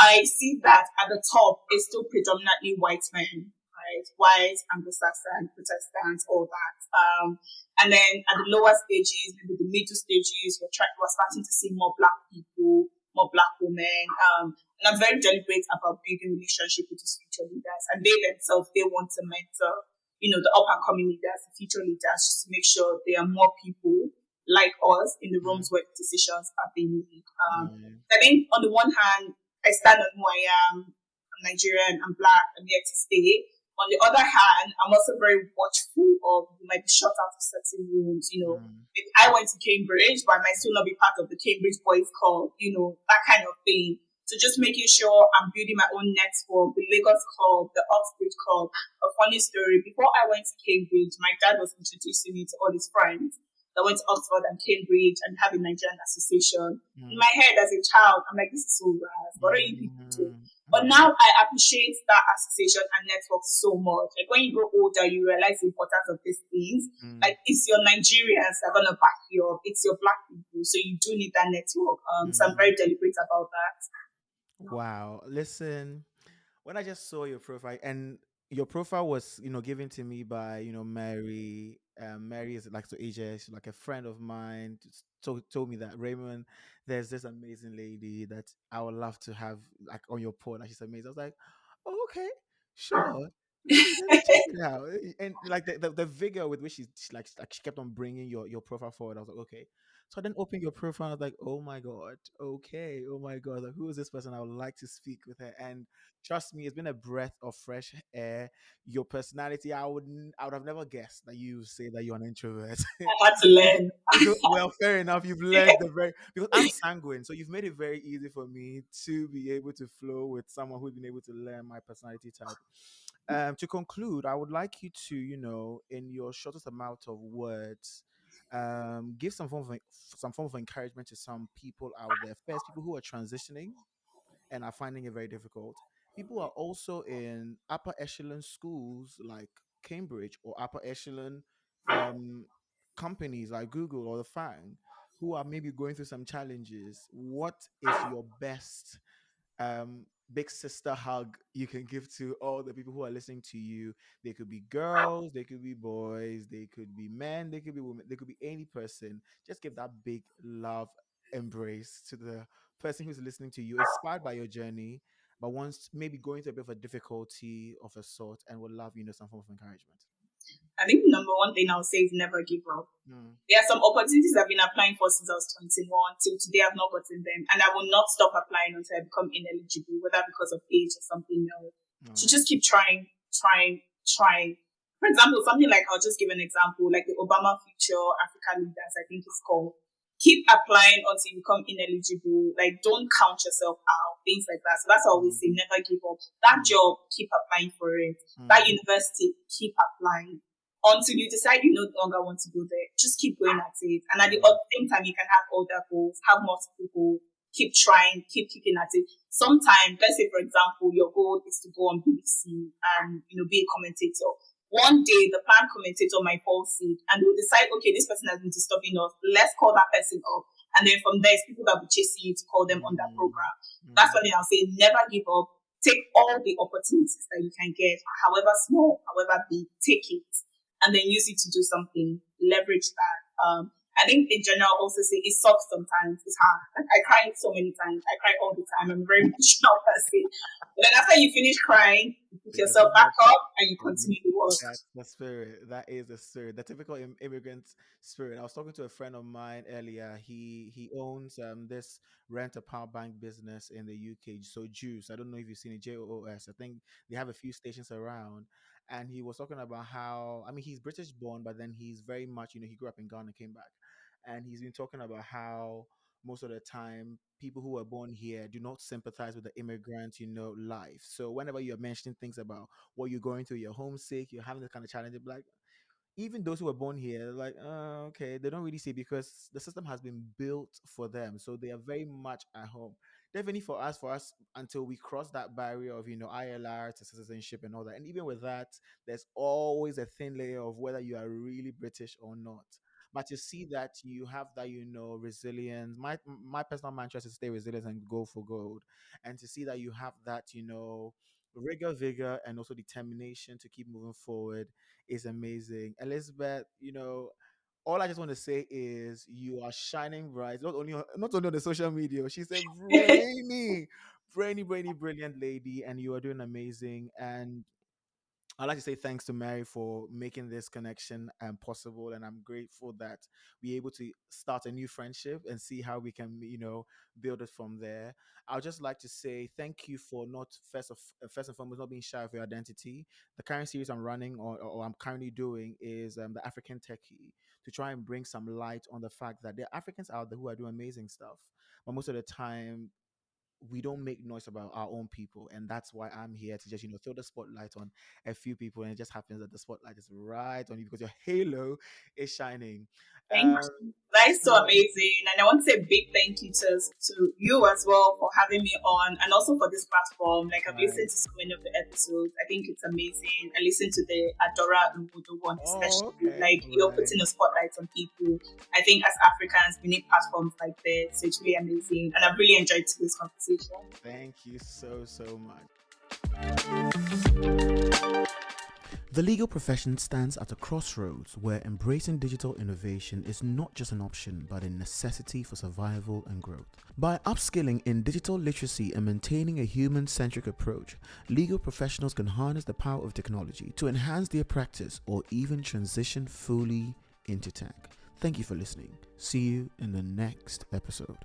I see that at the top, it's still predominantly white men, right? White, Anglo-Saxon, Protestants, all that. And then at the lower stages, maybe the middle stages, we're starting to see more black people, more black women. And I'm very deliberate about building relationship with these future leaders. And they themselves, they want to mentor, the up and coming leaders, the future leaders, just to make sure there are more people like us in the rooms where decisions are being made. I think on the one hand, I stand on who I am. I'm Nigerian, I'm black, I'm here to stay. On the other hand, I'm also very watchful of you might be shut out of certain rooms. If I went to Cambridge, but I might still not be part of the Cambridge Boys Club, that kind of thing. So just making sure I'm building my own network, the Lagos Club, the Oxbridge Club. A funny story, before I went to Cambridge, my dad was introducing me to all his friends that went to Oxford and Cambridge and have a Nigerian association. In my head as a child, I'm like, this is so rare. What are you people doing? But now I appreciate that association and network so much. Like when you grow older, you realize the importance of these things. Like it's your Nigerians that are gonna back you up. It's your black people, so you do need that network. So I'm very deliberate about that. Wow. Listen, when I just saw your profile, and your profile was, given to me by, Mary. Mary is like so AJ, she's like a friend of mine. Told me that Raymond, there's this amazing lady that I would love to have like on your pod. And she's amazing. I was like, oh, okay, sure. Let me check it out. And like the vigor with which she kept on bringing your profile forward. I was like, okay. So I then opened your profile. I was like, oh my god, okay, oh my god, like, who is this person? I would like to speak with her. And trust me, it's been a breath of fresh air. Your personality, I would have never guessed that you say that you're an introvert. I had to learn. Well, fair enough. You've learned because I'm sanguine, so you've made it very easy for me to be able to flow with someone who's been able to learn my personality type. To conclude, I would like you to, in your shortest amount of words, give some form of encouragement to some people out there. First, people who are transitioning and are finding it very difficult. People are also in upper echelon schools like Cambridge or upper echelon um, companies like Google or the FANG who are maybe going through some challenges. What is your best big sister hug you can give to all the people who are listening to you? They could be girls, they could be boys, they could be men, they could be women, they could be any person. Just give that big love embrace to the person who's listening to you, inspired by your journey, but once maybe going through a bit of a difficulty of a sort and would love, some form of encouragement. I think the number one thing I'll say is never give up. There are some opportunities I've been applying for since I was 21 till today. I've not gotten them, and I will not stop applying until I become ineligible, whether because of age or something else. So just keep trying, trying, trying. For example, something like I'll just give an example, like the Obama Future Africa Leaders, I think it's called. Keep applying until you become ineligible. Like, don't count yourself out, things like that. So that's what I always say, never give up. That job, keep applying for it. That university, keep applying until you decide you no longer want to go there. Just keep going at it. And at the same time, you can have other goals, have multiple goals, keep trying, keep kicking at it. Sometimes, let's say, for example, your goal is to go on BBC and, be a commentator. One day, the planned commentator might fall sick and they'll decide, okay, this person has been disturbing us. Let's call that person up. And then from there, it's people that will be chasing you to call them on that program. That's what I'll say. Never give up. Take all the opportunities that you can get, however small, however big, take it. And then use it to do something. Leverage that. I think in general, also say it sucks sometimes. It's hard. Like, I cry so many times. I cry all the time. I'm a very emotional person. But then after you finish crying, you Put Because yourself back sometimes up and you continue to work. that's the spirit. That is the spirit. The typical immigrant spirit. I was talking to a friend of mine earlier. He owns this rent a power bank business in the UK. So Juice. I don't know if you've seen it. JOOS. I think they have a few stations around. And he was talking about how, I mean, he's British born, but then he's very much, he grew up in Ghana, came back, and he's been talking about how most of the time people who are born here do not sympathize with the immigrant life. So whenever you're mentioning things about what you're going through, you're homesick, you're having this kind of challenge, they're like, even those who were born here, like, okay, they don't really see, because the system has been built for them, so they are very much at home. Definitely for us, until we cross that barrier of ILR to citizenship and all that. And even with that, there's always a thin layer of whether you are really British or not. But to see that you have that, resilience. My personal mantra is to stay resilient and go for gold. And to see that you have that, rigor, vigor, and also determination to keep moving forward is amazing. Elizabeth, all I just want to say is you are shining bright. Not only on the social media. She's a brainy, brilliant lady, and you are doing amazing. And I'd like to say thanks to Mary for making this connection possible, and I'm grateful that we're able to start a new friendship and see how we can, build it from there. I'd just like to say thank you for not first and foremost not being shy of your identity. The current series I'm running, or I'm currently doing, is the African Techie, to try and bring some light on the fact that there are Africans out there who are doing amazing stuff, but most of the time we don't make noise about our own people. And that's why I'm here to just throw the spotlight on a few people, and it just happens that the spotlight is right on you because your halo is shining. Thank um you. That is so so amazing. And I want to say a big thank you to you as well for having me on, and also for this platform. Like, I've listened to so many of the episodes. I think it's amazing. I listened to the Adora Umudo one oh, especially. okay, Like, you're right. putting a spotlight on people. I think as Africans we need platforms like this. So it's really amazing. And I've really enjoyed this conversation. Thank you so much. The legal profession stands at a crossroads where embracing digital innovation is not just an option, but a necessity for survival and growth. By upskilling in digital literacy and maintaining a human-centric approach, legal professionals can harness the power of technology to enhance their practice or even transition fully into tech. Thank you for listening. See you in the next episode.